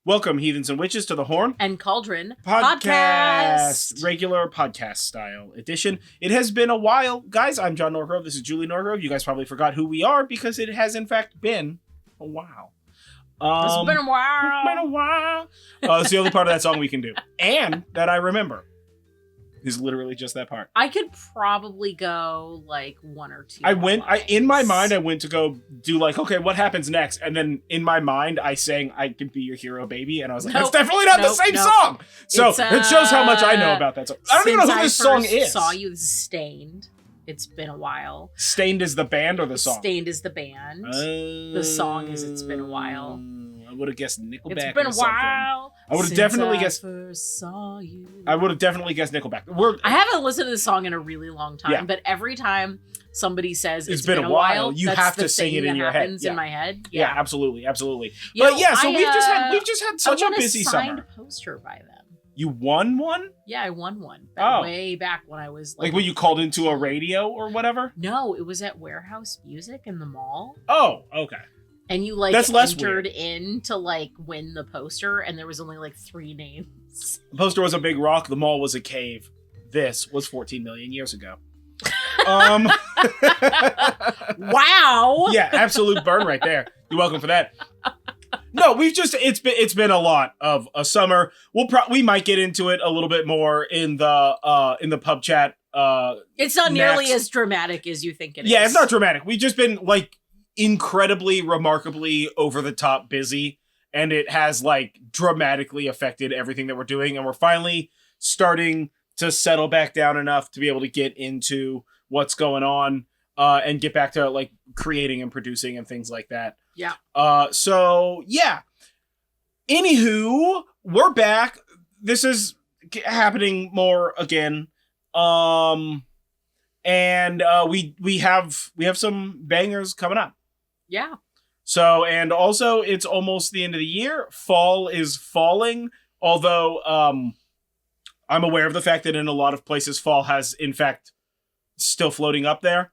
Welcome, heathens and witches, to the Horn and Cauldron podcast. Regular podcast style edition. It has been a while. Guys, I'm John Norgrove. This is Julie Norgrove. You guys probably forgot who we are because it has, in fact, been a while. It's been a while. It's been a while. It's the only part of that song we can do. And that I remember. Is literally just that part. I could probably go like one or two. In my mind, I went to go do like, okay, what happens next? And then in my mind, I sang I Can Be Your Hero, Baby. And I was like, that's definitely not the same song. So it shows how much I know about that song. I don't even know who this song is. Saw you, this is Stained. It's been a while. Stained is the band or the song? Stained is the band. The song is It's Been a While. I would have guessed Nickelback. It's been a while. I would have definitely guessed. Saw you. I would have definitely guessed Nickelback. I haven't listened to this song in a really long time, but every time somebody says it's been a while, you have to sing it in your head. In my head. Yeah, absolutely. But yeah, so we've just had such a busy summer. I won a signed poster by them. You won one? Yeah, I won one. Way back when I was like when you called into a radio or whatever? No, it was at Warehouse Music in the mall. Oh, okay. And you like That's less entered weird. in to like win the poster, and there was only like 3 names. The poster was a big rock. The mall was a cave. This was 14 million years ago. Wow. Yeah, absolute burn right there. You're welcome for that. No, it's been a lot of a summer. We might get into it a little bit more in the pub chat. It's not nearly as dramatic as you think it is. Yeah, it's not dramatic. We've just been like incredibly, remarkably over the top busy, and it has like dramatically affected everything that we're doing, and we're finally starting to settle back down enough to be able to get into what's going on and get back to like creating and producing and things like that. Yeah. So yeah. Anywho, we're back. This is happening more again. And we have some bangers coming up. Yeah. So, and also it's almost the end of the year. Fall is falling, although I'm aware of the fact that in a lot of places fall has in fact still floating up there.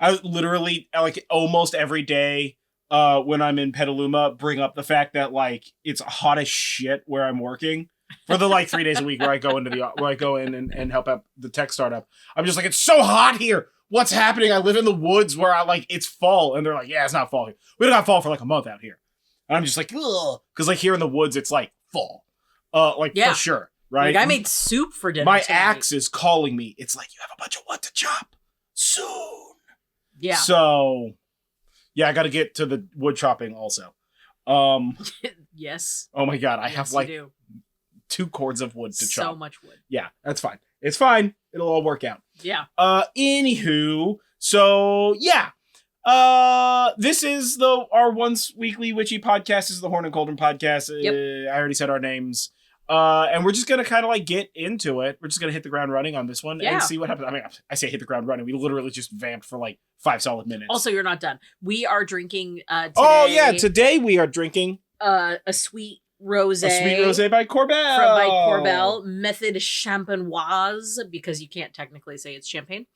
I literally like almost every day when I'm in Petaluma bring up the fact that like it's hot as shit where I'm working for the like 3 days a week where I go in and help out the tech startup. I'm just like, it's so hot here. What's happening? I live in the woods where it's fall. And they're like, yeah, it's not fall here. We don't have fall for like a month out here. And I'm just like, ugh. Because like here in the woods, it's like fall. For sure. Right? Like I made soup for dinner My tonight. axe is calling me. It's like, you have a bunch of wood to chop soon. Yeah. So, yeah, I got to get to the wood chopping also. Yes. Oh my God. I have like do. 2 cords of wood to chop. So much wood. Yeah, that's fine. It's fine. It'll all work out. Yeah. Anywho, so yeah. This is our once weekly witchy podcast. This is the Horn and Cauldron podcast. Yep. I already said our names. And we're just gonna kind of like get into it. We're just gonna hit the ground running on this one and see what happens. I mean, I say hit the ground running. We literally just vamped for like 5 solid minutes. Also, you're not done. We are drinking today. Oh yeah, today we are drinking a sweet rosé. A sweet rosé by Corbel. By Corbel, method champenoise, because you can't technically say it's champagne.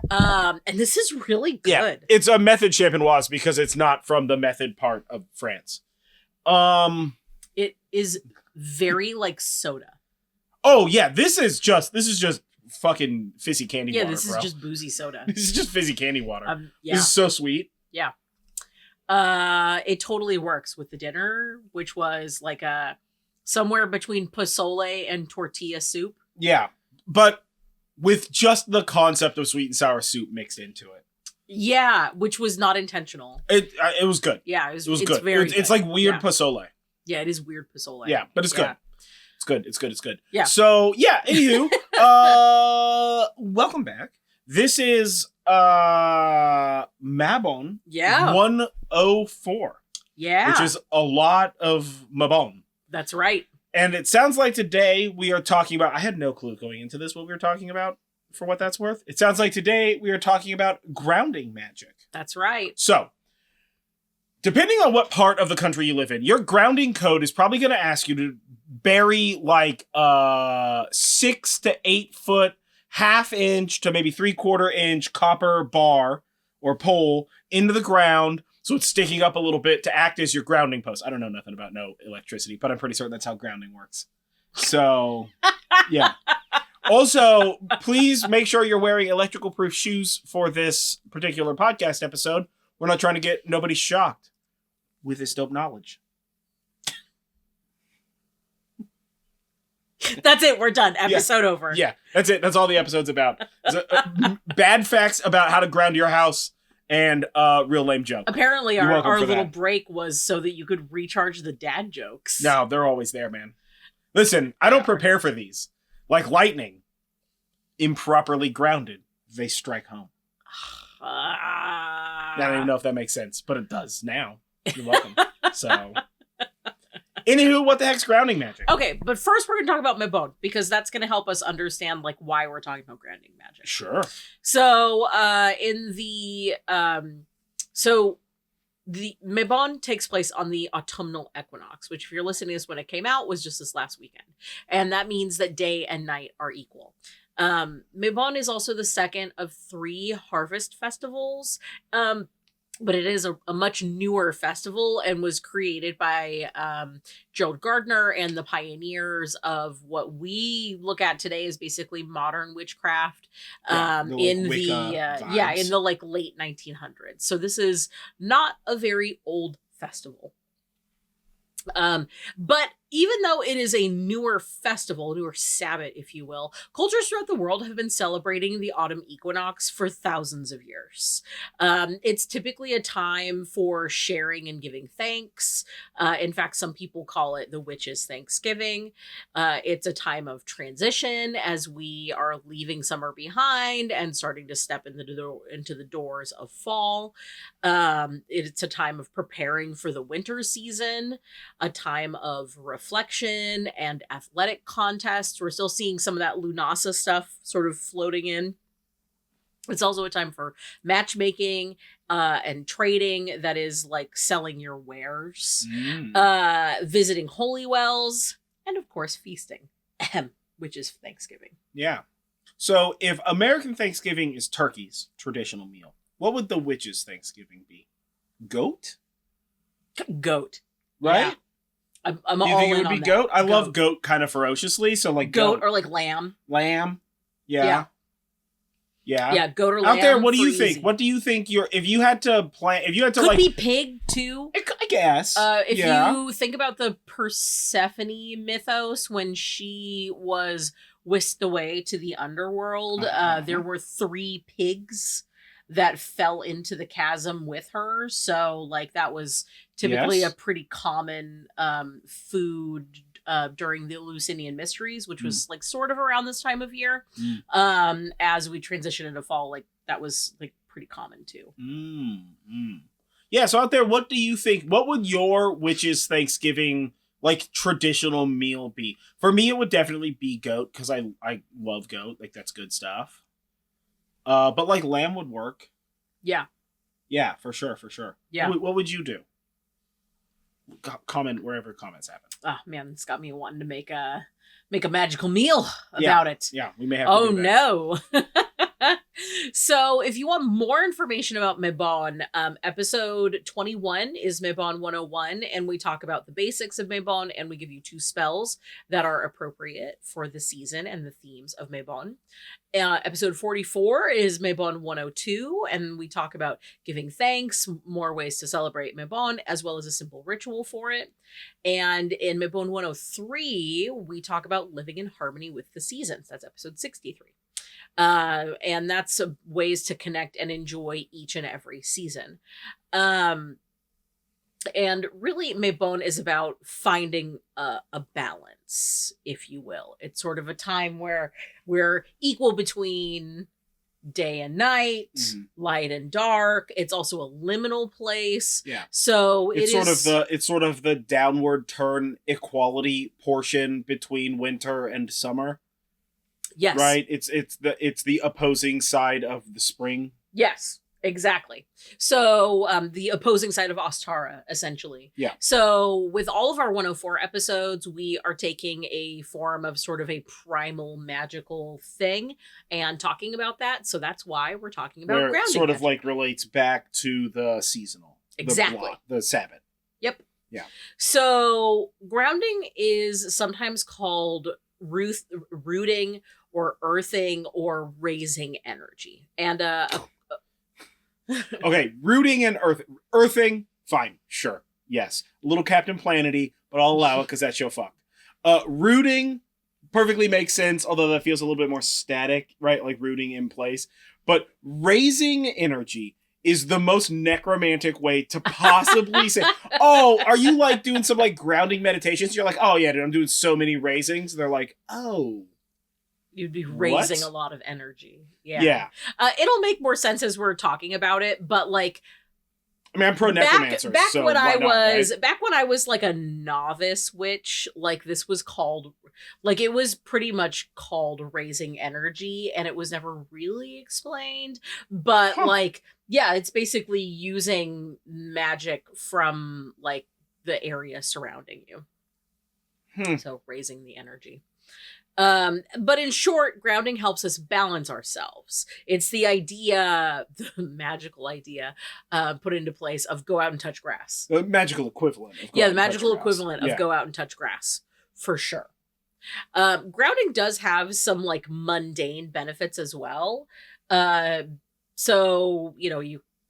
And this is really good. Yeah, it's a method champenoise because it's not from the method part of France. It is very like soda. Oh yeah, this is just fucking fizzy candy water. Yeah, this is bro. just boozy soda. This is just fizzy candy water. Yeah. This is so sweet. Yeah. It totally works with the dinner, which was like somewhere between pozole and tortilla soup. Yeah, but with just the concept of sweet and sour soup mixed into it. Yeah, which was not intentional. It was good. Yeah, it was good. Very good. It's like weird pozole. Yeah, it is weird pozole. Yeah, but it's good. It's good. Yeah. So yeah, anywho, welcome back. This is Mabon. Yeah. 104. Yeah. Which is a lot of Mabon. That's right. And it sounds like today we are talking about, I had no clue going into this what we were talking about, for what that's worth. It sounds like today we are talking about grounding magic. That's right. So, depending on what part of the country you live in, your grounding code is probably going to ask you to bury like 6 to 8 foot, ½ inch to maybe 3/4 inch copper bar or pole into the ground So it's sticking up a little bit to act as your grounding post. I don't know nothing about no electricity, but I'm pretty certain that's how grounding works. So, yeah. Also, please make sure you're wearing electrical proof shoes for this particular podcast episode. We're not trying to get nobody shocked with this dope knowledge. That's it. We're done. Episode over. Yeah, that's it. That's all the episode's about. Bad facts about how to ground your house and real lame joke. Apparently, our little break was so that you could recharge the dad jokes. No, they're always there, man. Listen, I don't prepare for these. Like lightning, improperly grounded, they strike home. I don't even know if that makes sense, but it does now. You're welcome. So, anywho, what the heck's grounding magic? Okay, but first we're going to talk about Mabon, because that's going to help us understand like why we're talking about grounding magic. Sure. So, the Mabon takes place on the Autumnal Equinox, which if you're listening to this when it came out was just this last weekend. And that means that day and night are equal. Mabon is also the second of 3 harvest festivals. But it is a much newer festival and was created by Gerald Gardner and the pioneers of what we look at today as basically modern witchcraft in the like late 1900s. So this is not a very old festival. But even though it is a newer festival, newer Sabbath, if you will, cultures throughout the world have been celebrating the autumn equinox for thousands of years. It's typically a time for sharing and giving thanks. In fact, some people call it the witches' Thanksgiving. It's a time of transition as we are leaving summer behind and starting to step into the doors of fall. It's a time of preparing for the winter season, a time of reflection and athletic contests. We're still seeing some of that Lunasa stuff sort of floating in. It's also a time for matchmaking and trading, that is like selling your wares, visiting holy wells, and of course feasting, which is Thanksgiving. Yeah. So if American Thanksgiving is turkey's traditional meal, what would the witches' Thanksgiving be? Goat? Goat. Right? Yeah. I'm you all think it in would be on goat? that. I love goat kind of ferociously, so like goat or like lamb. Lamb. Yeah. Yeah, goat or lamb. Out there, what do you easy. think? What do you think if you had to plan, if you had to could like be pig too? I guess. If you think about the Persephone mythos, when she was whisked away to the underworld, there were 3 pigs that fell into the chasm with her. So like that was typically a pretty common food during the Eleusinian Mysteries, which was like sort of around this time of year. As we transition into fall, like that was like pretty common too. Yeah, so out there, what do you think? What would your witch's Thanksgiving like traditional meal be? For me, it would definitely be goat, because I love goat. Like that's good stuff. But like lamb would work. Yeah. Yeah, for sure. Yeah. What would you do? Comment wherever comments happen. Oh man, it's got me wanting to make a magical meal about it. Yeah, we may have to do that. No. So if you want more information about Mabon, episode 21 is Mabon 101, and we talk about the basics of Mabon, and we give you 2 spells that are appropriate for the season and the themes of Mabon. Episode 44 is Mabon 102, and we talk about giving thanks, more ways to celebrate Mabon, as well as a simple ritual for it. And in Mabon 103, we talk about living in harmony with the seasons. That's episode 63. And that's ways to connect and enjoy each and every season. And really, Mabon is about finding a balance, if you will. It's sort of a time where we're equal between day and night, light and dark. It's also a liminal place. Yeah. So it's sort of the downward turn equality portion between winter and summer. Yes. Right? It's the opposing side of the spring. Yes, exactly. So the opposing side of Ostara, essentially. Yeah. So with all of our 104 episodes, we are taking a form of sort of a primal magical thing and talking about that. So that's why we're talking about grounding sort of magic. like relates back to the seasonal. Exactly. The Sabbath. Yep. Yeah. So grounding is sometimes called rooting or earthing or raising energy. And Okay, rooting and earthing, fine, sure, yes. A little Captain Planety, but I'll allow it because that show fucked. Rooting perfectly makes sense, although that feels a little bit more static, right? Like rooting in place. But raising energy is the most necromantic way to possibly say, oh, are you like doing some like grounding meditations? You're like, oh yeah, dude, I'm doing so many raisings. They're like, oh. You'd be raising what? a lot of energy. Yeah. Yeah. It'll make more sense as we're talking about it, but like, I mean, I'm pro necromancer. Back so when I was right? back when I was like a novice witch, like this was called, like it was pretty much called raising energy, and it was never really explained. But like, yeah, it's basically using magic from like the area surrounding you. So raising the energy. But in short, grounding helps us balance ourselves. It's the idea, the magical idea, put into place of go out and touch grass. The magical equivalent. The magical equivalent of go out and touch grass, for sure. Grounding does have some like mundane benefits as well. So,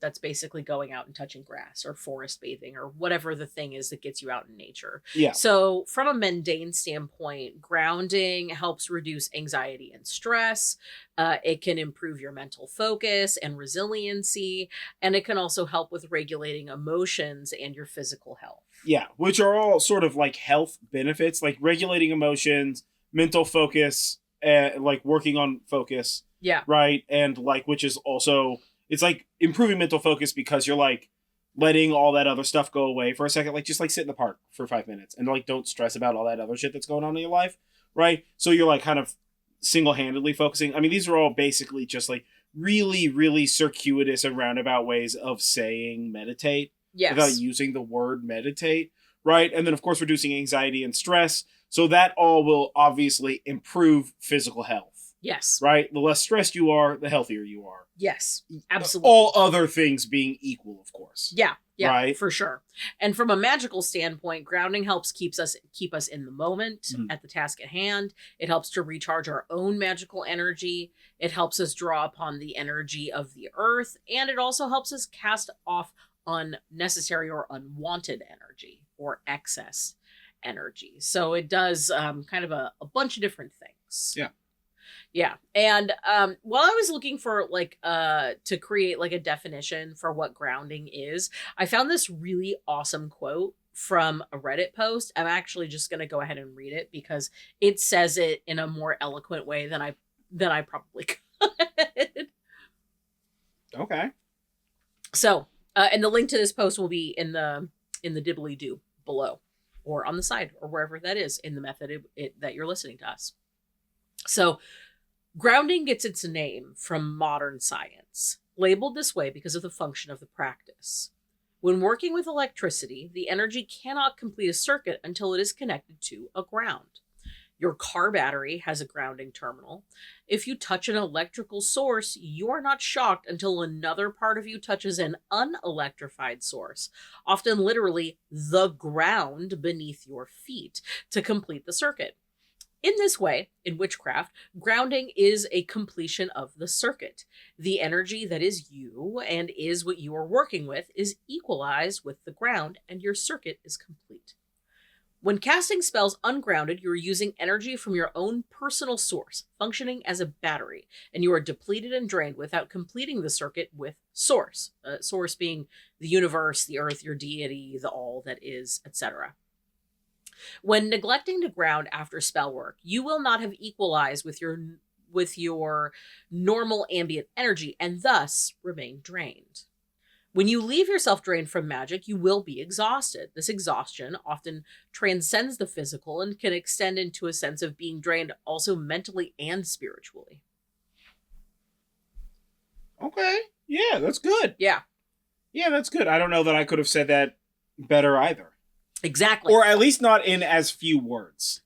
that's basically going out and touching grass or forest bathing or whatever the thing is that gets you out in nature. Yeah. So from a mundane standpoint, grounding helps reduce anxiety and stress. It can improve your mental focus and resiliency. And it can also help with regulating emotions and your physical health. Yeah, which are all sort of like health benefits, like regulating emotions, mental focus, like working on focus. Yeah. Right. And like, which is also... It's like improving mental focus because you're like letting all that other stuff go away for a second. Like just like sit in the park for 5 minutes and like don't stress about all that other shit that's going on in your life. Right. So you're like kind of single-handedly focusing. I mean, these are all basically just like really, really circuitous and roundabout ways of saying meditate. Yes. Without using the word meditate. Right. And then, of course, reducing anxiety and stress. So that all will obviously improve physical health. Yes. Right? The less stressed you are, the healthier you are. Yes, absolutely. All other things being equal, of course. Yeah, right? For sure. And from a magical standpoint, grounding helps keep us in the moment at the task at hand. It helps to recharge our own magical energy. It helps us draw upon the energy of the earth, and it also helps us cast off unnecessary or unwanted energy or excess energy. So it does kind of a bunch of different things. Yeah. Yeah. And while I was looking for like to create like a definition for what grounding is, I found this really awesome quote from a Reddit post. I'm actually just going to go ahead and read it because it says it in a more eloquent way than I probably could. Okay. So, and the link to this post will be in the dibbly doo below or on the side or wherever that is in the method that you're listening to us. So, grounding gets its name from modern science, labeled this way because of the function of the practice. When working with electricity, the energy cannot complete a circuit until it is connected to a ground. Your car battery has a grounding terminal. If you touch an electrical source, you are not shocked until another part of you touches an unelectrified source, often literally the ground beneath your feet, to complete the circuit. In this way, in witchcraft, grounding is a completion of the circuit. The energy that is you and is what you are working with is equalized with the ground, and your circuit is complete. When casting spells ungrounded, you're using energy from your own personal source, functioning as a battery, and you are depleted and drained without completing the circuit with source. Source being the universe, the earth, your deity, the all that is, etc. When neglecting to ground after spell work, you will not have equalized with your normal ambient energy and thus remain drained. When you leave yourself drained from magic, you will be exhausted. This exhaustion often transcends the physical and can extend into a sense of being drained also mentally and spiritually. Okay. Yeah, that's good. Yeah. Yeah, that's good. I don't know that I could have said that better either. Exactly. Or at least not in as few words.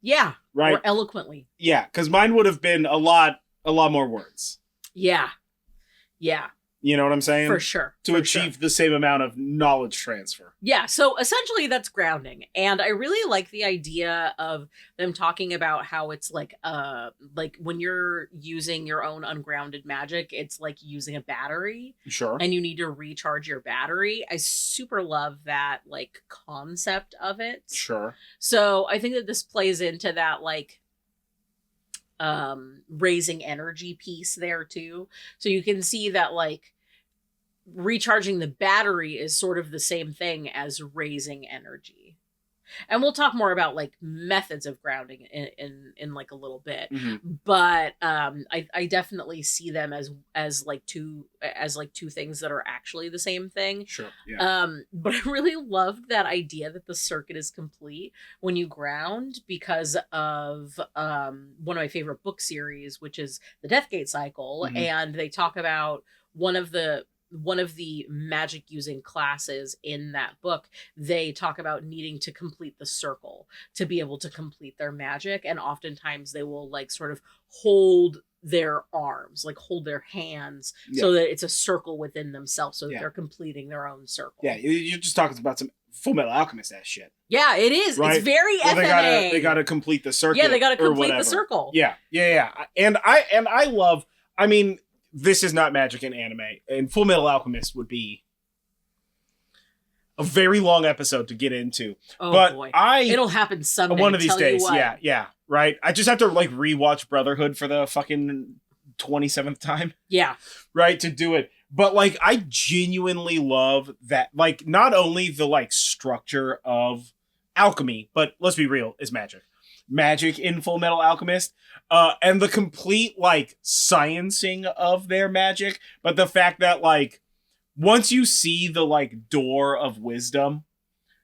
Yeah. Right. Or eloquently. Yeah, because mine would have been a lot more words. Yeah. Yeah. You know what I'm saying? For sure. To achieve the same amount of knowledge transfer. Yeah, so essentially that's grounding. And I really like the idea of them talking about how it's like when you're using your own ungrounded magic, it's like using a battery. Sure. And you need to recharge your battery. I super love that like concept of it. Sure. So I think that this plays into that like raising energy piece there too. So you can see that like recharging the battery is sort of the same thing as raising energy. And we'll talk more about like methods of grounding in like a little bit. Mm-hmm. But I definitely see them as two things that are actually the same thing. Sure. Yeah. But I really loved that idea that the circuit is complete when you ground because of one of my favorite book series, which is the Deathgate Cycle. Mm-hmm. And they talk about one of the magic using classes in that book. They talk about needing to complete the circle to be able to complete their magic. And oftentimes they will like sort of hold their arms, like hold their hands so that it's a circle within themselves so that they're completing their own circle. Yeah. You're just talking about some Full Metal Alchemist ass shit. Yeah, it is. Right? It's very FMA. They gotta complete the circle. Yeah, they gotta complete the circle. Yeah. And I love, I mean, this is not magic in anime, and Full Metal Alchemist would be a very long episode to get into. Oh but boy, it'll it'll happen someday. One of these days. Yeah, right. I just have to like rewatch Brotherhood for the fucking 27th time. Yeah, right, to do it. But like, I genuinely love that. Like, not only the like structure of alchemy, but let's be real, is magic in Full Metal Alchemist. And the complete, like, sciencing of their magic, but the fact that, like, once you see the, like, door of wisdom,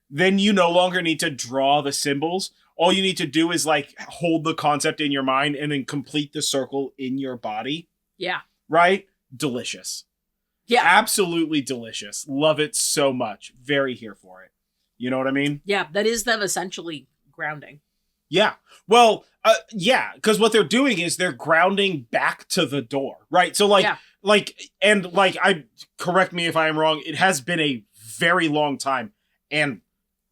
then you no longer need to draw the symbols. All you need to do is, like, hold the concept in your mind and then complete the circle in your body. Yeah. Right? Delicious. Yeah. Absolutely delicious. Love it so much. Very here for it. You know what I mean? Yeah, that is them essentially grounding. Yeah. Well, because what they're doing is they're grounding back to the door, right? So I correct me if I am wrong. It has been a very long time, and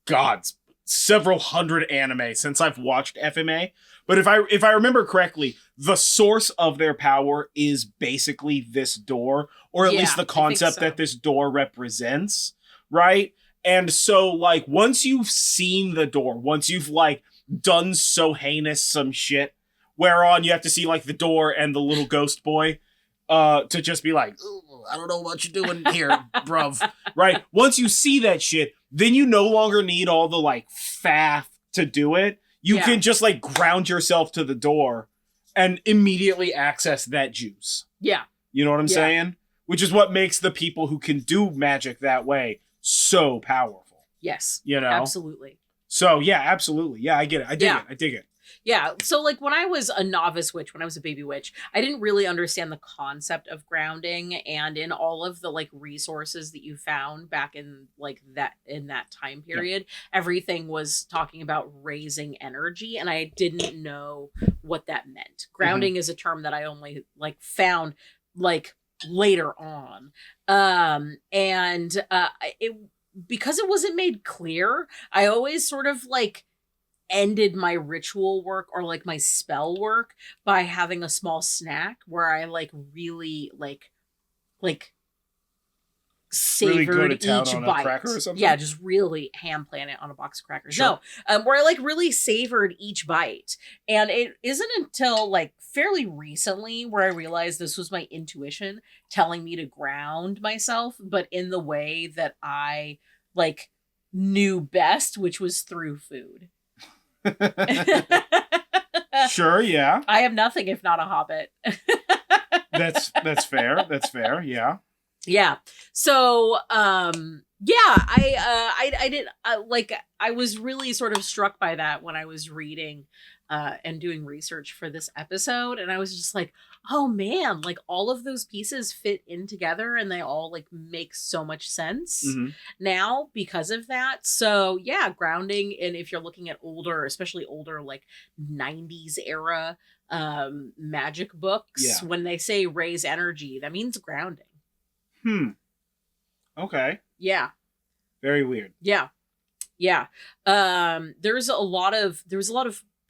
God's several hundred anime since I've watched FMA. But if I remember correctly, the source of their power is basically this door, or at least the concept that this door represents, right? And so, like, once you've seen the door, once you've like done so heinous some shit, whereon you have to see like the door and the little ghost boy to just be like, I don't know what you're doing here, bruv. Right? Once you see that shit, then you no longer need all the like faff to do it. You can just like ground yourself to the door and immediately access that juice. Yeah. You know what I'm saying? Which is what makes the people who can do magic that way so powerful. Yes. You know? Absolutely. So, yeah, absolutely. Yeah, I get it. I dig it. Yeah. So, like, when I was a novice witch, when I was a baby witch, I didn't really understand the concept of grounding. And in all of the, like, resources that you found back in, like, that time period, everything was talking about raising energy. And I didn't know what that meant. Grounding is a term that I only, like, found, like, later on. Because it wasn't made clear, I always sort of like ended my ritual work or like my spell work by having a small snack where I like really like savored each bite. Cracker or something? Yeah, just really ham planet on a box of crackers. Sure. No, where I like really savored each bite. And it isn't until like fairly recently where I realized this was my intuition telling me to ground myself, but in the way that I like knew best, which was through food. Sure, yeah. I am nothing if not a hobbit. That's fair. That's fair. Yeah. Yeah. So, I did I was really sort of struck by that when I was reading and doing research for this episode, and I was just like, oh man, like all of those pieces fit in together and they all like make so much sense now because of that. So yeah, grounding, and if you're looking at older, especially older like 90s era magic books, when they say raise energy, that means grounding. Okay. Yeah. Very weird. Yeah. Yeah. There's a lot of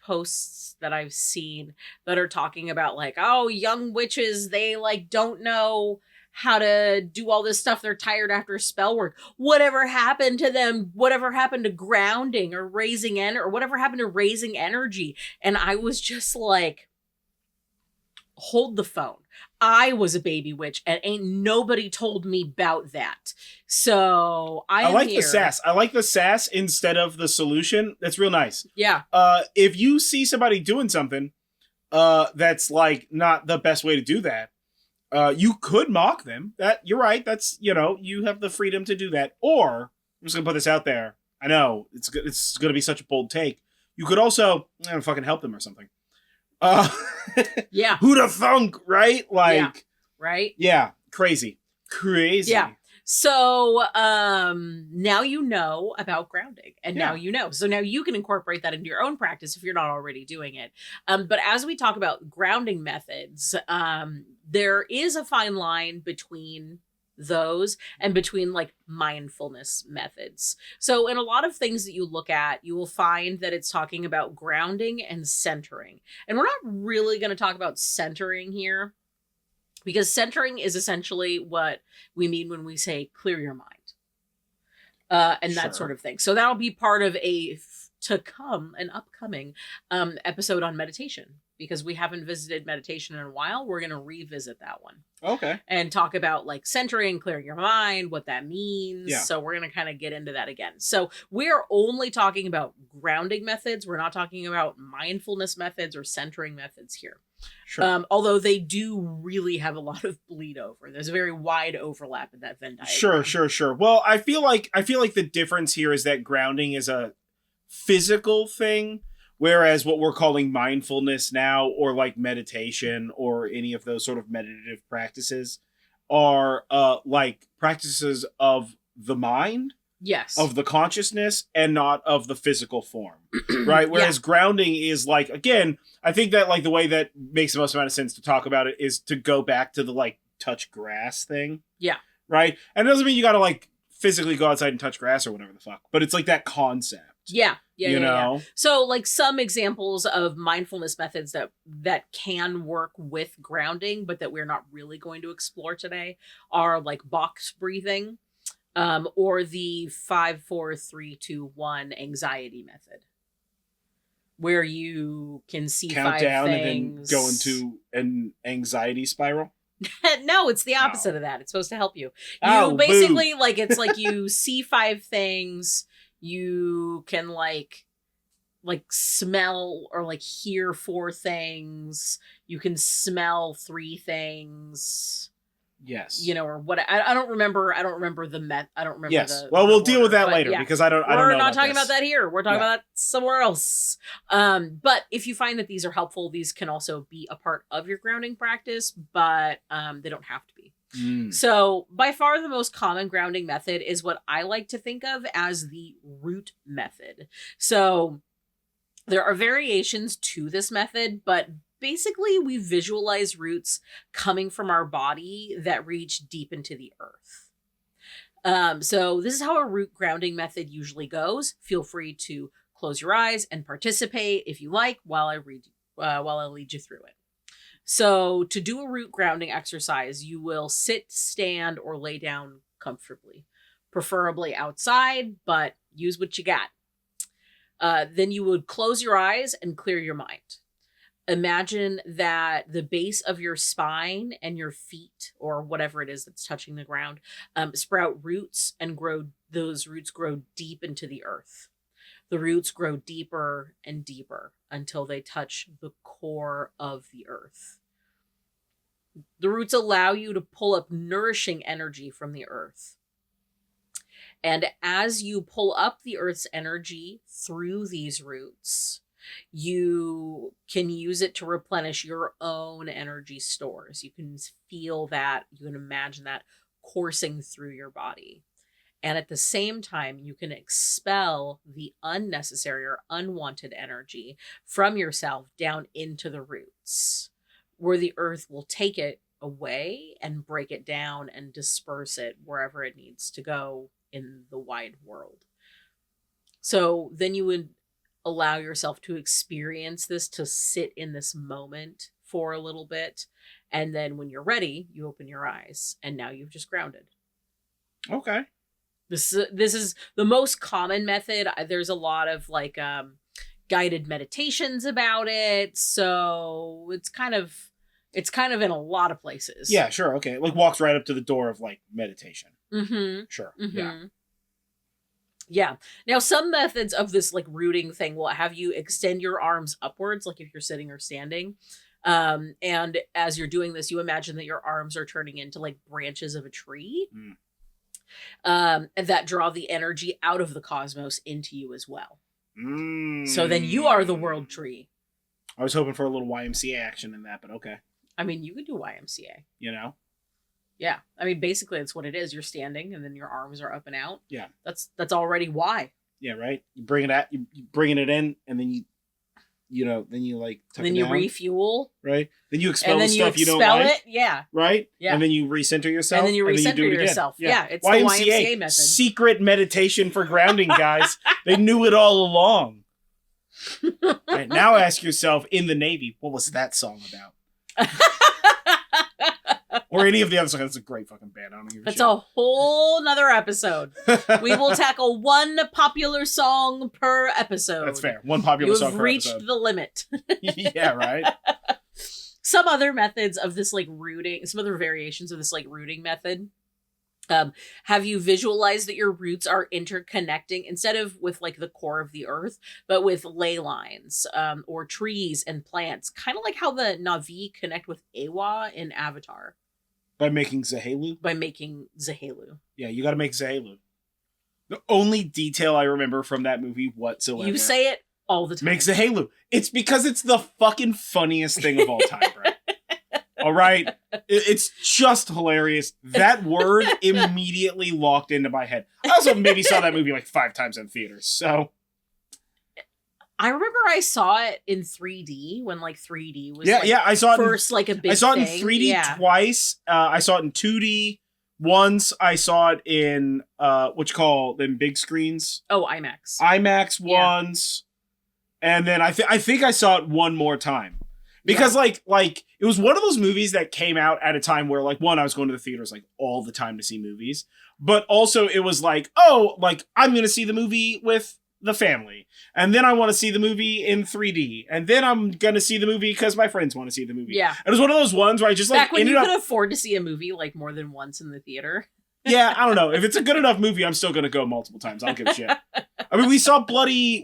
posts that I've seen that are talking about like, oh, young witches, they like don't know how to do all this stuff. They're tired after spell work. Whatever happened to them? Whatever happened to grounding or or whatever happened to raising energy? And I was just like, hold the phone. I was a baby witch and ain't nobody told me about that. So I like here. the sass. I like the sass instead of the solution. That's real nice. Yeah. If you see somebody doing something that's like not the best way to do that, you could mock them. That you're right. That's, you have the freedom to do that. Or I'm just gonna put this out there. I know it's gonna be such a bold take. You could also fucking help them or something. Yeah. Who'da thunk, right? Like, yeah. Right? Yeah, crazy. Yeah. So now you know about grounding, and now you know. So now you can incorporate that into your own practice if you're not already doing it. But as we talk about grounding methods, there is a fine line between those and between like mindfulness methods. So in a lot of things that you look at, you will find that it's talking about grounding and centering. And we're not really going to talk about centering here, because centering is essentially what we mean when we say clear your mind. And that sort of thing. So that'll be part of an upcoming episode on meditation, because we haven't visited meditation in a while. We're going to revisit that one. Okay. And talk about like centering, clearing your mind, what that means. Yeah. So we're going to kind of get into that again. So we're only talking about grounding methods. We're not talking about mindfulness methods or centering methods here. Sure. Although they do really have a lot of bleed over. There's a very wide overlap in that Venn diagram. Sure. Well, I feel like the difference here is that grounding is a physical thing, whereas what we're calling mindfulness now, or like meditation or any of those sort of meditative practices, are like practices of the mind. Yes. Of the consciousness and not of the physical form. Right? Whereas grounding is like, again, I think that like the way that makes the most amount of sense to talk about it is to go back to the like touch grass thing. Yeah. Right? And it doesn't mean you gotta like physically go outside and touch grass or whatever the fuck, but it's like that concept. Yeah. You know? So like some examples of mindfulness methods that can work with grounding, but that we're not really going to explore today, are like box breathing. Or the 5, 4, 3, 2, 1 anxiety method, where you can see count 5 down things and then go into an anxiety spiral. No, it's the opposite of that. It's supposed to help you. You basically like, it's like you see 5 things. You can like smell or like hear 4 things. You can smell 3 things. Yes. Or what? I don't remember. I don't remember the met. I don't remember. Yes. Well, we'll deal with that later, because I don't know. We're not talking about that here. We're talking about that somewhere else. But if you find that these are helpful, these can also be a part of your grounding practice, but they don't have to be. So by far the most common grounding method is what I like to think of as the root method. So there are variations to this method, but basically we visualize roots coming from our body that reach deep into the earth. So this is how a root grounding method usually goes. Feel free to close your eyes and participate if you like while I lead you through it. So to do a root grounding exercise, you will sit, stand, or lay down comfortably, preferably outside, but use what you got. Then you would close your eyes and clear your mind. Imagine that the base of your spine and your feet, or whatever it is that's touching the ground, sprout roots and those roots grow deep into the earth. The roots grow deeper and deeper until they touch the core of the earth. The roots allow you to pull up nourishing energy from the earth. And as you pull up the earth's energy through these roots, you can use it to replenish your own energy stores. You can feel that, you can imagine that coursing through your body. And at the same time, you can expel the unnecessary or unwanted energy from yourself down into the roots, where the earth will take it away and break it down and disperse it wherever it needs to go in the wide world. So then you would allow yourself to experience this, to sit in this moment for a little bit. And then when you're ready, you open your eyes and now you've just grounded. Okay. This is the most common method. There's a lot of like guided meditations about it. So it's kind of in a lot of places. Yeah, sure. Okay. Like walks right up to the door of like meditation. Mm-hmm. Sure. Mm-hmm. Yeah. Yeah. Now, some methods of this like rooting thing will have you extend your arms upwards, like if you're sitting or standing. And as you're doing this, you imagine that your arms are turning into like branches of a tree. And that draw the energy out of the cosmos into you as well. So then you are the world tree. I was hoping for a little YMCA action in that, but okay. I mean, you could do YMCA. You know? Yeah. I mean, basically, it's what it is. You're standing, and then your arms are up and out. Yeah. That's already Y. Yeah, right? You bring it at, you bringing it in, and then then you like tuck then it you down, refuel. right? Then you expel And then the you stuff you don't expel like. it. Yeah. Right? Yeah. And then you recenter yourself. And then you recenter do it again. yourself. Yeah. It's the YMCA method. Secret meditation for grounding, guys. They knew it all along. Right, now ask yourself, in the Navy, what was that song about? Or any of the other songs. That's a great fucking band. I don't give a That's shit. a whole nother episode. We will tackle one popular song per episode. That's fair. One popular song You've per reached episode. the limit. Yeah, right? Some other methods of this like rooting, some other variations of this like rooting method. Have you visualized that your roots are interconnecting instead of with like the core of the earth, but with ley lines, or trees and plants, kind of like how the Na'vi connect with Awa in Avatar. By making Zahelu? By making Zahelu. Yeah, you gotta make Zahelu. The only detail I remember from that movie whatsoever. You say it all the time. Make Zahelu. It's because it's the fucking funniest thing of all time, bro. All right? It's just hilarious. That word immediately locked into my head. I also maybe saw that movie like 5 times in theaters, so... I remember I saw it in 3D when like 3D was I saw it first like a big I saw it in thing. 3D twice. I saw it in 2D once. I saw it in what you call them big screens. Oh, IMAX. IMAX once, and then I think I saw it one more time because like it was one of those movies that came out at a time where like one I was going to the theaters like all the time to see movies, but also it was like I'm gonna see the movie with the family, and then I want to see the movie in 3D, and then I'm gonna see the movie because my friends want to see the movie. Yeah, it was one of those ones where I just like back when you could afford to see a movie like more than once in the theater. Yeah, I don't know if it's a good enough movie. I'm still gonna go multiple times. I don't give a shit. I mean, we saw Barbie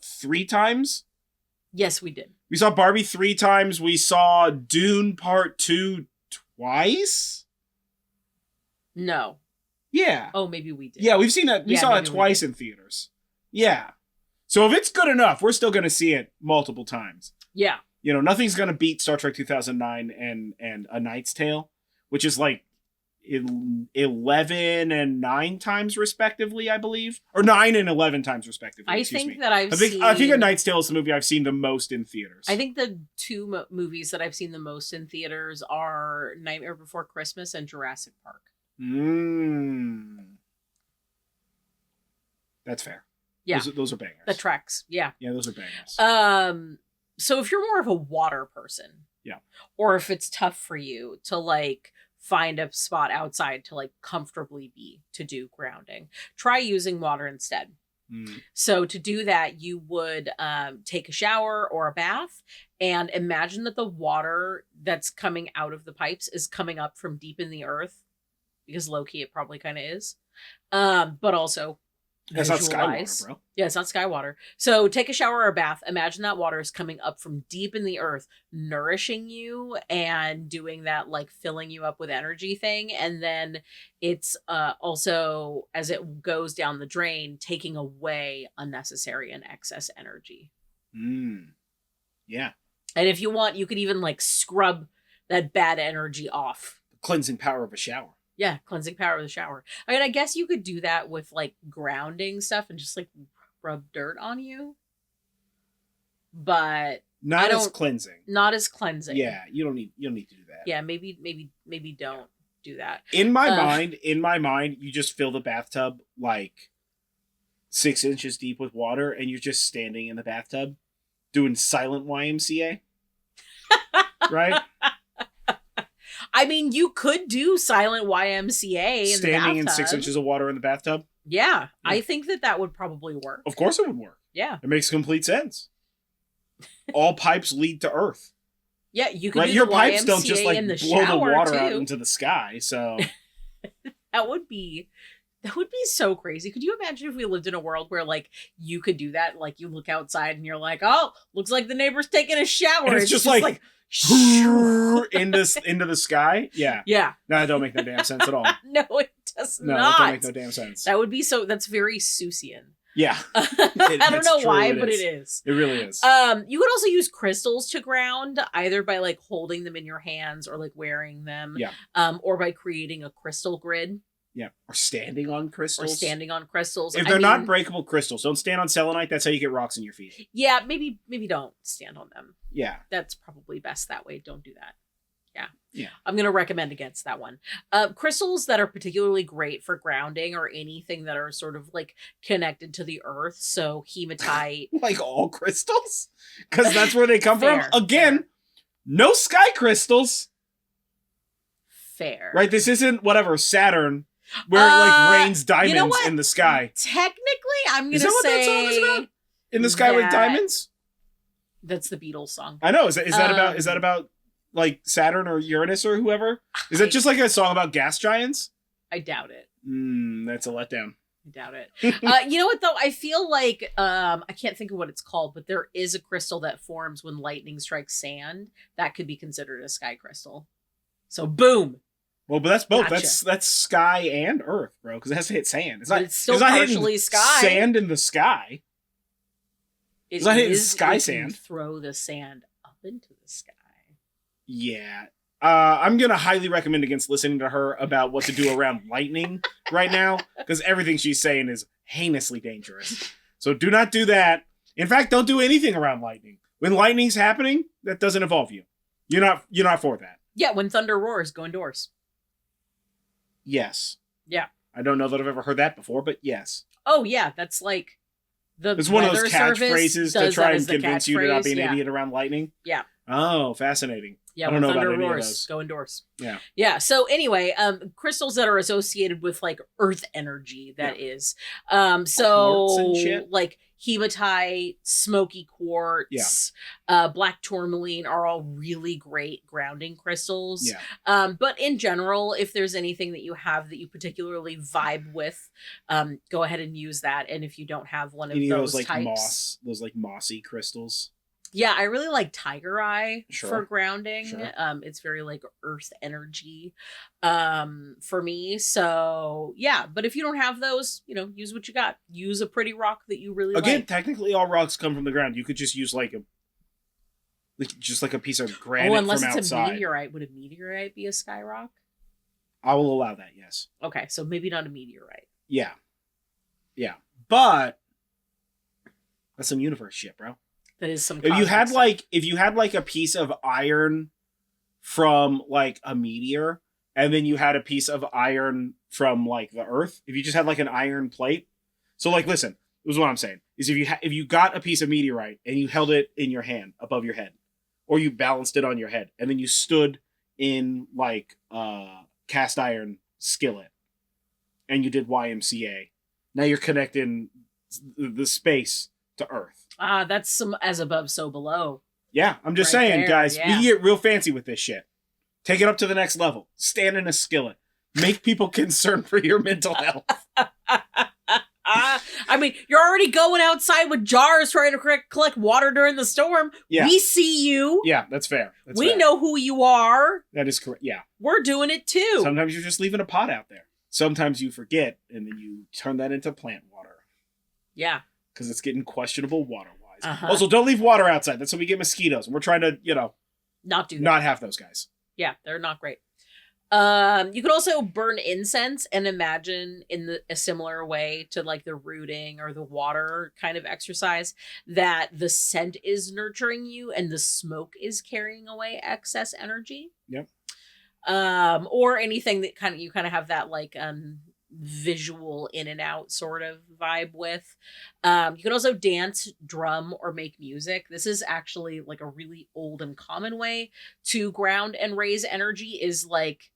3 times. Yes, we did. We saw Barbie 3 times. We saw Dune Part 2 twice. No. Yeah. Oh, maybe we did. Yeah, we've seen that. We saw it twice in theaters. Yeah. So if it's good enough, we're still going to see it multiple times. Yeah. You know, nothing's going to beat Star Trek 2009 and A Knight's Tale, which is like 11 and 9 times respectively, I believe. Or 9 and 11 times respectively. I think I think A Knight's Tale is the movie I've seen the most in theaters. I think the 2 movies that I've seen the most in theaters are Nightmare Before Christmas and Jurassic Park. That's fair. Yeah. Those are bangers. The tracks. Yeah. Yeah, those are bangers. So if you're more of a water person, yeah, or if it's tough for you to like find a spot outside to like comfortably to do grounding, try using water instead. So to do that, you would take a shower or a bath and imagine that the water that's coming out of the pipes is coming up from deep in the earth, because low-key it probably kind of is. But also that's not Skywater, bro. Yeah, it's not Skywater. So take a shower or a bath. Imagine that water is coming up from deep in the earth, nourishing you and doing that like filling you up with energy thing. And then it's also, as it goes down the drain, taking away unnecessary and excess energy. Yeah. And if you want, you could even like scrub that bad energy off. The cleansing power of a shower. Yeah, cleansing power of the shower. I mean, I guess you could do that with like grounding stuff and just like rub dirt on you. But Not as cleansing. Not as cleansing. Yeah, you don't need to do that. Yeah, maybe don't do that. In my mind, you just fill the bathtub like 6 inches deep with water, and you're just standing in the bathtub doing silent YMCA. Right? I mean, you could do silent YMCA in standing the bathtub. in 6 inches of water in the bathtub. Yeah, I think that would probably work. Of course, it would work. Yeah, it makes complete sense. All pipes lead to Earth. Yeah, you can do your the pipes YMCA don't just like in the blow the water too. out into the sky. So that would be so crazy. Could you imagine if we lived in a world where like you could do that? Like you look outside and you're like, oh, looks like the neighbor's taking a shower. And it's just like into the sky. Yeah. Yeah. No, that don't make no damn sense at all. No, it does not. No, that don't make no damn sense. That would be that's very Seussian. Yeah. I don't know why, but it is. It really is. You could also use crystals to ground, either by like holding them in your hands or like wearing them. Yeah. Or by creating a crystal grid. Yeah. Or standing on crystals. If they're not breakable crystals, don't stand on selenite. That's how you get rocks in your feet. Yeah, maybe don't stand on them. Yeah. That's probably best that way. Don't do that. Yeah. Yeah. I'm going to recommend against that one. Crystals that are particularly great for grounding or anything that are sort of like connected to the earth. So hematite. Like all crystals? Because that's where they come from. Again, fair. No sky crystals. Fair. Right? This isn't whatever, Saturn, where it like rains diamonds in the sky. Technically, I'm going to say... Is that what that song is about? In the Sky with Diamonds? That's the Beatles song. I know. Is that about like Saturn or Uranus or whoever? Is it just like a song about gas giants? I doubt it. That's a letdown. I doubt it. You know what though? I feel like I can't think of what it's called, but there is a crystal that forms when lightning strikes sand. That could be considered a sky crystal. So boom. Well, but that's both. Gotcha. That's sky and earth, bro. Because it has to hit sand. It's still partially sky. Sand in the sky. It's not hitting sky sand. You throw the sand up into the sky. Yeah. I'm going to highly recommend against listening to her about what to do around lightning right now, because everything she's saying is heinously dangerous. So do not do that. In fact, don't do anything around lightning. When lightning's happening, that doesn't involve you. You're not for that. Yeah, when thunder roars, go indoors. Yes. Yeah. I don't know that I've ever heard that before, but yes. Oh, yeah, that's like it's one of those catchphrases to try and convince you to not be an idiot around lightning. Yeah. Oh, fascinating. Yeah, I don't know thunder about any roars, of those. go indoors. Yeah. Yeah. So anyway, crystals that are associated with like earth energy, that is. So like hematite, smoky quartz, black tourmaline are all really great grounding crystals. Yeah. But in general, if there's anything that you have that you particularly vibe with, go ahead and use that. And if you don't have one of those like types, those like mossy crystals. Yeah, I really like Tiger Eye for grounding. Sure. It's very like earth energy for me. So yeah, but if you don't have those, use what you got. Use a pretty rock that you really like. Again, technically all rocks come from the ground. You could just use like a piece of granite from outside. Unless it's a meteorite. Would a meteorite be a sky rock? I will allow that, yes. Okay, so maybe not a meteorite. Yeah. Yeah. But that's some universe shit, bro. That is some. If you had like a piece of iron from like a meteor, and then you had a piece of iron from like the earth, if you just had like an iron plate. So like, listen, this is what I'm saying: is if you got a piece of meteorite and you held it in your hand above your head, or you balanced it on your head, and then you stood in like cast iron skillet, and you did YMCA. Now you're connecting the space to Earth. That's some as above, so below. Yeah, I'm just saying, there, guys, we can get real fancy with this shit. Take it up to the next level. Stand in a skillet. Make people concerned for your mental health. I mean, you're already going outside with jars trying to collect water during the storm. Yeah. We see you. Yeah, that's fair. We know who you are. That is correct. Yeah. We're doing it too. Sometimes you're just leaving a pot out there. Sometimes you forget, and then you turn that into plant water. Yeah. Because it's getting questionable water-wise. Uh-huh. Also, don't leave water outside. That's how we get mosquitoes. And we're trying to, not do that. Not have those guys. Yeah, they're not great. You could also burn incense and imagine a similar way to like the rooting or the water kind of exercise that the scent is nurturing you and the smoke is carrying away excess energy. Yep. Or anything that you kind of have that like visual in and out sort of vibe with. You can also dance, drum, or make music. This is actually like a really old and common way to ground and raise energy is like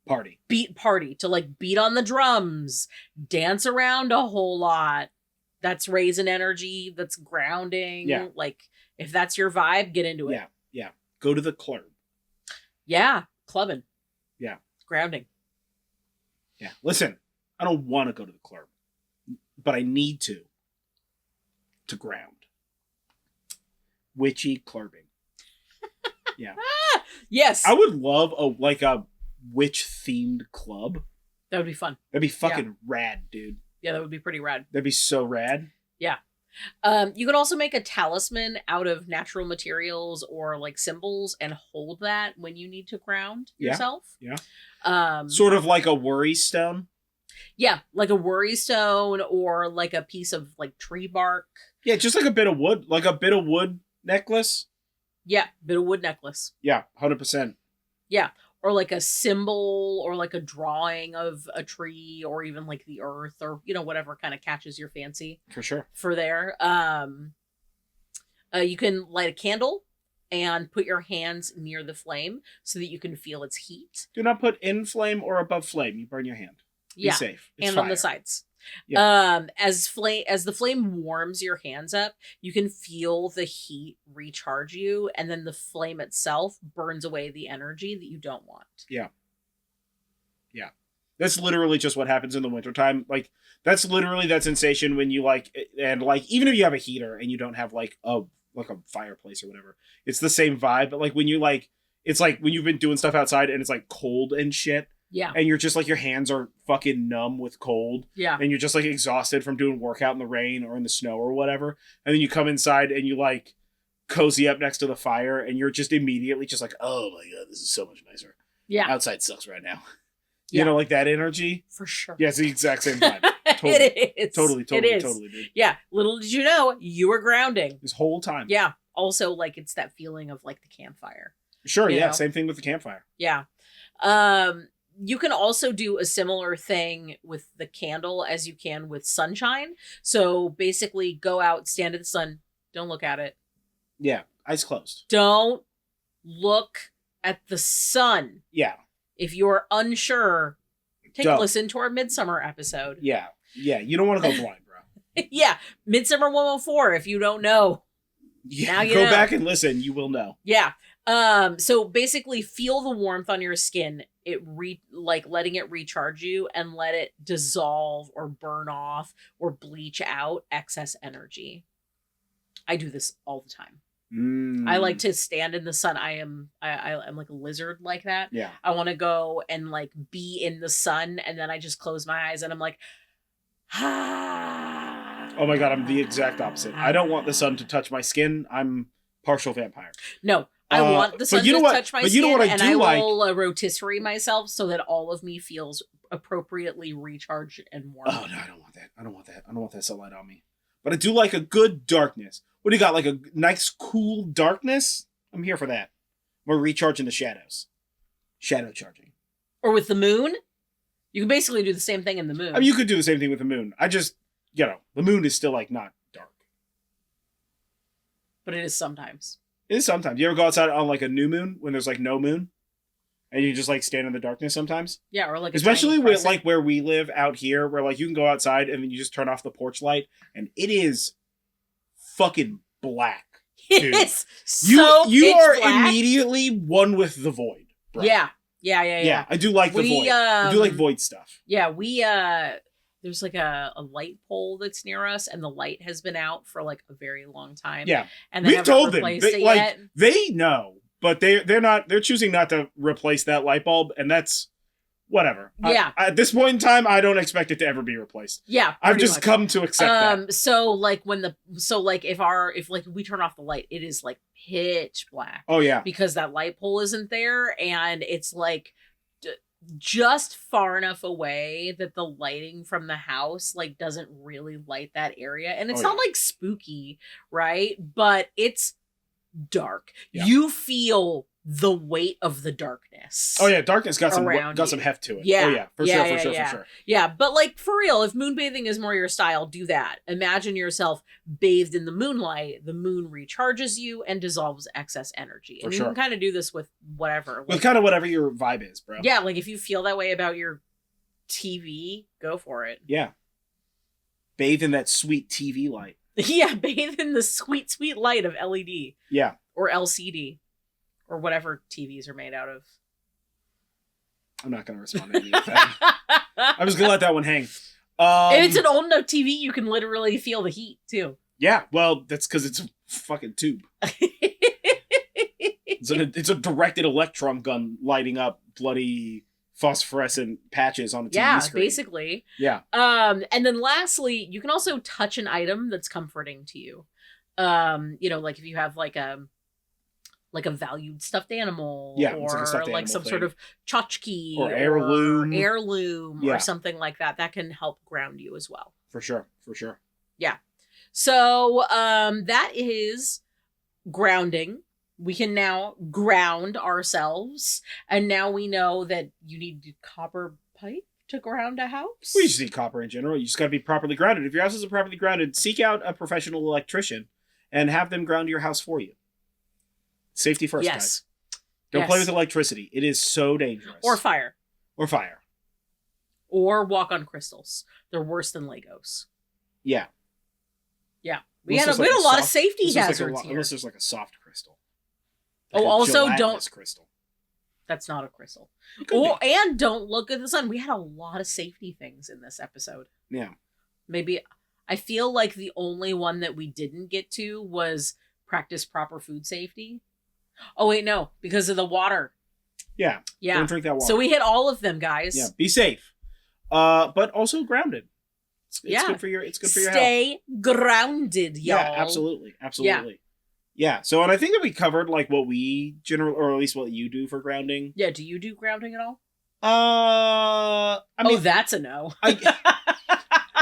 party to like beat on the drums, dance around a whole lot. That's raising energy, that's grounding. Yeah. Like if that's your vibe, get into it. Yeah. Go to the club. Yeah. Clubbing. Yeah. Grounding. Yeah. Listen, I don't want to go to the club, but I need to ground. Witchy clubbing. Yeah. Yes. I would love a witch themed club. That would be fun. That'd be fucking rad, dude. Yeah, that would be pretty rad. That'd be so rad. Yeah. You could also make a talisman out of natural materials or like symbols and hold that when you need to ground yourself. Yeah. Sort of like a worry stone. Yeah, like a worry stone or like a piece of like tree bark. Yeah, just like a bit of wood necklace. Yeah, bit of wood necklace. Yeah, 100%. Yeah. Or like a symbol or like a drawing of a tree or even like the earth or, whatever kind of catches your fancy. For sure. For there. You can light a candle and put your hands near the flame so that you can feel its heat. Do not put in flame or above flame. You burn your hand. Be safe. It's and fire. On the sides. Yeah. As the flame warms your hands up, you can feel the heat recharge you, and then the flame itself burns away the energy that you don't want. Yeah. Yeah. That's literally just what happens in the wintertime. Like, that's literally that sensation when you even if you have a heater and you don't have a fireplace or whatever, it's the same vibe. But like when you it's like when you've been doing stuff outside and it's like cold and shit. Yeah. And you're just like, your hands are fucking numb with cold. Yeah. And you're just like exhausted from doing workout in the rain or in the snow or whatever. And then you come inside and you like cozy up next to the fire and you're just immediately just like, oh my God, this is so much nicer. Yeah. Outside sucks right now. Yeah. Like that energy. For sure. Yeah, it's the exact same vibe. Totally. It is. Totally, it is. dude. Yeah. Little did you know, you were grounding. This whole time. Yeah. Also, like, it's that feeling of like the campfire. Sure, yeah. Same thing with the campfire. Yeah. You can also do a similar thing with the candle as you can with sunshine. So basically go out, stand in the sun, don't look at it. Yeah, eyes closed. Don't look at the sun. Yeah. If you're unsure, take Don't. a listen to our Midsummer episode. Yeah. Yeah, you don't want to go blind, bro. Yeah, Midsummer 104 if you don't know. Yeah, now you go know. back and listen, you will know. Yeah. So basically feel the warmth on your skin, letting it recharge you and let it dissolve or burn off or bleach out excess energy. I do this all the time. I like to stand in the sun. I'm like a lizard like that. Yeah. I want to go and like be in the sun and then I just close my eyes and I'm like, ah. Oh my God, I'm the exact opposite. I don't want the sun to touch my skin. I'm partial vampire. No. I want the sun to touch my skin, and I will rotisserie myself so that all of me feels appropriately recharged and warm. Oh, no, I don't want that. I don't want that sunlight on me. But I do like a good darkness. What do you got, like a nice, cool darkness? I'm here for that. We're recharging the shadows. Shadow charging. Or with the moon? You can basically do the same thing in the moon. I mean, you could do the same thing with the moon. I just, the moon is still, like, not dark. But it is sometimes. It is sometimes. You ever go outside on like a new moon when there's like no moon, and you just like stand in the darkness sometimes? Yeah, or like especially with like where we live out here, where like you can go outside and then you just turn off the porch light, and it is fucking black. Dude. It's so you are black. Immediately one with the void. Bro. Yeah. I do like the void. I do like void stuff. Yeah, there's like a light pole that's near us, and the light has been out for like a very long time. Yeah, and we've told them they know, but they're choosing not to replace that light bulb, and that's whatever. Yeah. At this point in time, I don't expect it to ever be replaced. Yeah, I've just come to accept that. So like if we turn off the light, it is like pitch black. Oh yeah, because that light pole isn't there, and it's like just far enough away that the lighting from the house like doesn't really light that area, and it's not like spooky, right? But it's dark. Yeah. You feel the weight of the darkness. Oh yeah, darkness got some you. heft to it. Yeah. Oh yeah, for sure. Yeah, but like for real, if moonbathing is more your style, do that. Imagine yourself bathed in the moonlight. The moon recharges you and dissolves excess energy. And you can kind of do this with whatever. With kind of whatever your vibe is, bro. Yeah, like if you feel that way about your TV, go for it. Yeah. Bathe in that sweet TV light. Yeah, bathe in the sweet, sweet light of LED. Yeah. Or LCD. Or whatever TVs are made out of. I'm not going to respond to any of that. I'm just going to let that one hang. If it's an old enough TV, you can literally feel the heat, too. Yeah, well, that's because it's a fucking tube. It's a directed electron gun lighting up bloody phosphorescent patches on a TV screen. Yeah, basically. Yeah. And then lastly, you can also touch an item that's comforting to you. Like if you have like a valued stuffed animal, or like some sort of tchotchke or heirloom or something like that can help ground you as well. For sure. Yeah. So that is grounding. We can now ground ourselves, and now we know that you need copper pipe to ground a house. We just need copper in general. You just got to be properly grounded. If your house isn't properly grounded, seek out a professional electrician and have them ground your house for you. Safety first, guys. Don't play with electricity. It is so dangerous. Or fire. Or walk on crystals. They're worse than Legos. Yeah. Yeah. We had a lot of safety hazards here. Unless there's like a soft crystal. Like also don't... crystal. That's not a crystal. And don't look at the sun. We had a lot of safety things in this episode. Yeah. Maybe... I feel like the only one that we didn't get to was practice proper food safety. Oh, wait, no. Because of the water. Yeah. Don't drink that water. So we hit all of them, guys. Yeah. Be safe. But also grounded. It's good for your health. Stay grounded, y'all. Yeah, absolutely. Yeah. So, and I think that we covered like what we or at least what you do for grounding. Yeah. Do you do grounding at all? I mean, that's a no.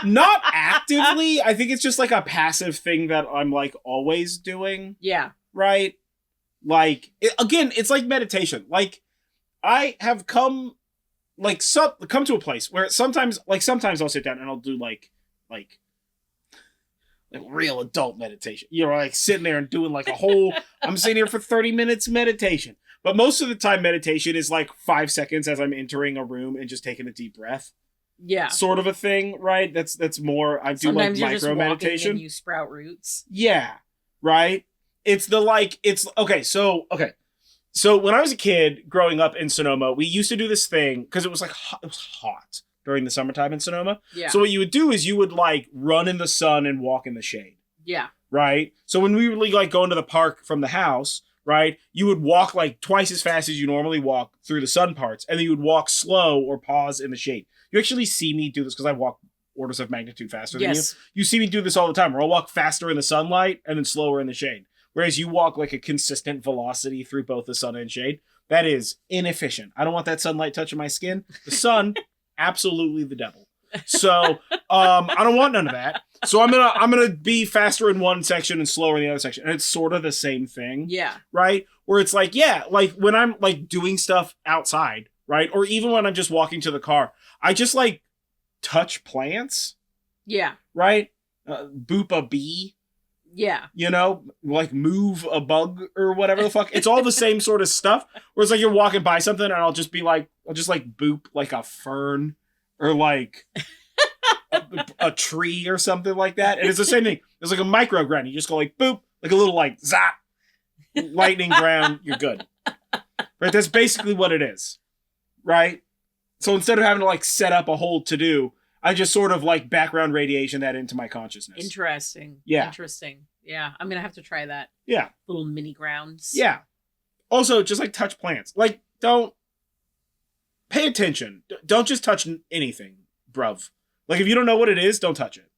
Not actively. I think it's just like a passive thing that I'm like always doing. Yeah. Right? Like, it's like meditation. Like, I have come to a place where sometimes I'll sit down and I'll do like real adult meditation. Like sitting there and doing like a whole, I'm sitting here for 30 minutes meditation. But most of the time meditation is like 5 seconds as I'm entering a room and just taking a deep breath. Yeah. Sort of a thing, right? That's more, I do sometimes like micro meditation. And you sprout roots. Yeah. Right? So when I was a kid growing up in Sonoma, we used to do this thing because it was hot during the summertime in Sonoma. Yeah. So what you would do is you would like run in the sun and walk in the shade. Yeah. Right? So when we would like go into the park from the house, right, you would walk like twice as fast as you normally walk through the sun parts, and then you would walk slow or pause in the shade. You actually see me do this because I walk orders of magnitude faster than you. You see me do this all the time, where I'll walk faster in the sunlight and then slower in the shade. Whereas you walk like a consistent velocity through both the sun and shade. That is inefficient. I don't want that sunlight touching my skin. The sun, absolutely the devil. So I don't want none of that. So I'm gonna be faster in one section and slower in the other section. And it's sort of the same thing. Yeah. Right? Where it's like, yeah, like when I'm like doing stuff outside, right? Or even when I'm just walking to the car, I just like touch plants. Yeah. Right? Boop a bee. Yeah. Like move a bug or whatever the fuck. It's all the same sort of stuff. Where it's like you're walking by something and I'll just boop like a fern or like a tree or something like that. And it's the same thing. It's like a micro ground. You just go like boop, like a little like zap, lightning ground. You're good. Right? That's basically what it is. Right? So instead of having to like set up a whole to-do, I just sort of like background radiation that into my consciousness. Interesting. Yeah. Interesting. Yeah. I'm going to have to try that. Yeah. Little mini grounds. Yeah. Also, just like touch plants. Like, don't pay attention. Don't just touch anything, bruv. Like, if you don't know what it is, don't touch it.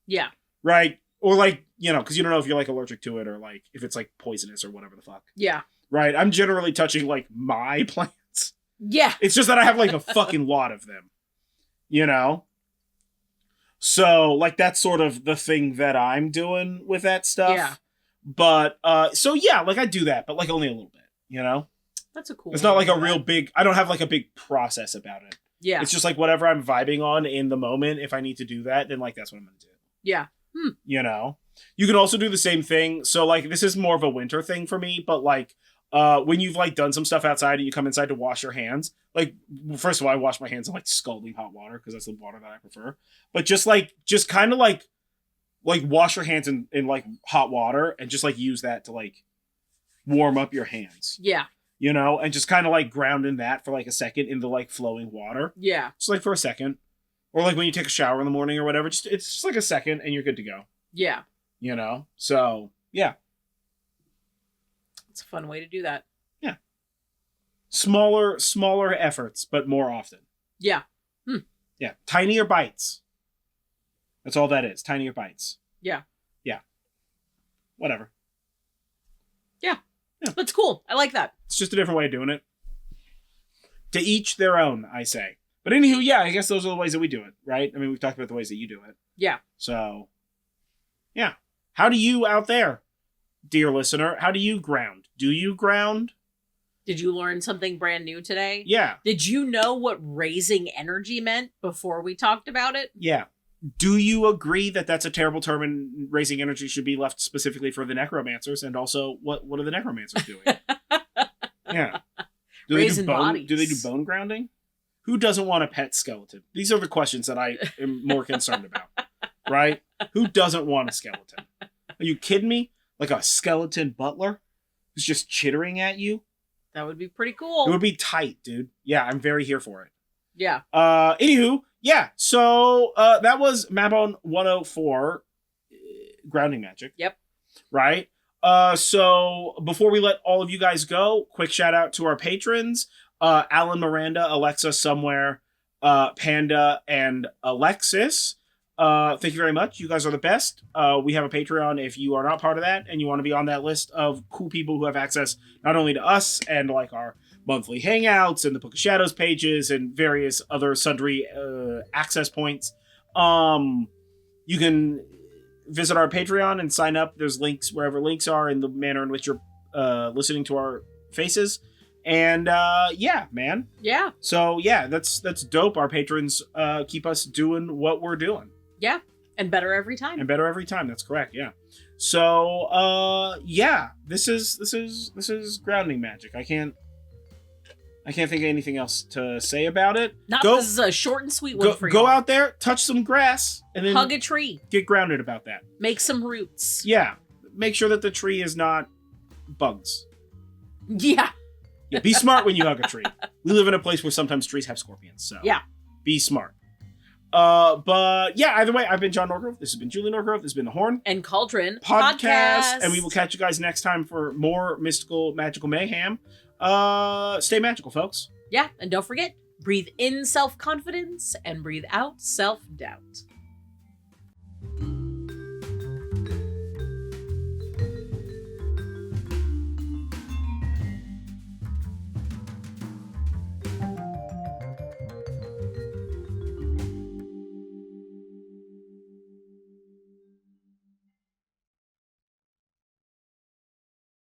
Yeah. Right? Or like, because you don't know if you're like allergic to it or like if it's like poisonous or whatever the fuck. Yeah. Right? I'm generally touching like my plants. Yeah. It's just that I have like a fucking lot of them, you know? So like that's sort of the thing that I'm doing with that stuff. Yeah. But so yeah, like I do that, but like only a little bit, you know? That's a cool It's not way like to a do real that. big, I don't have like a big process about it. Yeah. It's just like whatever I'm vibing on in the moment. If I need to do that, then like that's what I'm gonna do. Yeah. You know? You can also do the same thing. So like this is more of a winter thing for me, but like when you've like done some stuff outside and you come inside to wash your hands, like first of all, I wash my hands in like scalding hot water because that's the water that I prefer. But just kind of like wash your hands in like hot water and just like use that to like warm up your hands. Yeah. You know, and just kind of like ground in that for like a second in the like flowing water. Yeah. Just like for a second. Or like when you take a shower in the morning or whatever, it's just like a second and you're good to go. Yeah. You know? So, yeah. It's a fun way to do that. Yeah. Smaller efforts, but more often. Yeah. Yeah. Tinier bites. That's all that is. Tinier bites. Yeah. Yeah. Whatever. Yeah. Yeah. That's cool. I like that. It's just a different way of doing it. To each their own, I say. But anywho, yeah, I guess those are the ways that we do it, right? I mean, we've talked about the ways that you do it. Yeah. So, yeah. How do you out there, dear listener, how do you ground? Do you ground? Did you learn something brand new today? Yeah. Did you know what raising energy meant before we talked about it? Yeah. Do you agree that that's a terrible term and raising energy should be left specifically for the necromancers? And also, what are the necromancers doing? Yeah. Raising bodies. Do they do bone grounding? Who doesn't want a pet skeleton? These are the questions that I am more concerned about, right? Who doesn't want a skeleton? Are you kidding me? Like a skeleton butler who's just chittering at you? That would be pretty cool. It would be tight, dude. Yeah, I'm very here for it. Yeah. Anywho, yeah. So that was Mabon 104 grounding magic. Yep. Right. So before we let all of you guys go, quick shout out to our patrons. Alan, Miranda, Alexa, Somewhere, Panda, and Alexis. Thank you very much. You guys are the best. We have a Patreon if you are not part of that and you want to be on that list of cool people who have access not only to us and like our monthly hangouts and the Book of Shadows pages and various other sundry access points. You can visit our Patreon and sign up. There's links wherever links are in the manner in which you're listening to our faces. And yeah, man. Yeah. So yeah, that's dope. Our patrons keep us doing what we're doing. Yeah. And better every time. And better every time. That's correct. Yeah. So yeah, this is grounding magic. I can't think of anything else to say about it. This is a short and sweet one for you. Go out there, touch some grass, and then hug a tree. Get grounded about that. Make some roots. Yeah. Make sure that the tree is not bugs. Yeah. Yeah, be smart when you hug a tree. We live in a place where sometimes trees have scorpions, so yeah, be smart. But yeah, either way, I've been John Norgrove. This has been Julie Norgrove. This has been the Horn and Cauldron podcast, and we will catch you guys next time for more mystical, magical mayhem. Stay magical, folks. Yeah, and don't forget, breathe in self-confidence and breathe out self-doubt.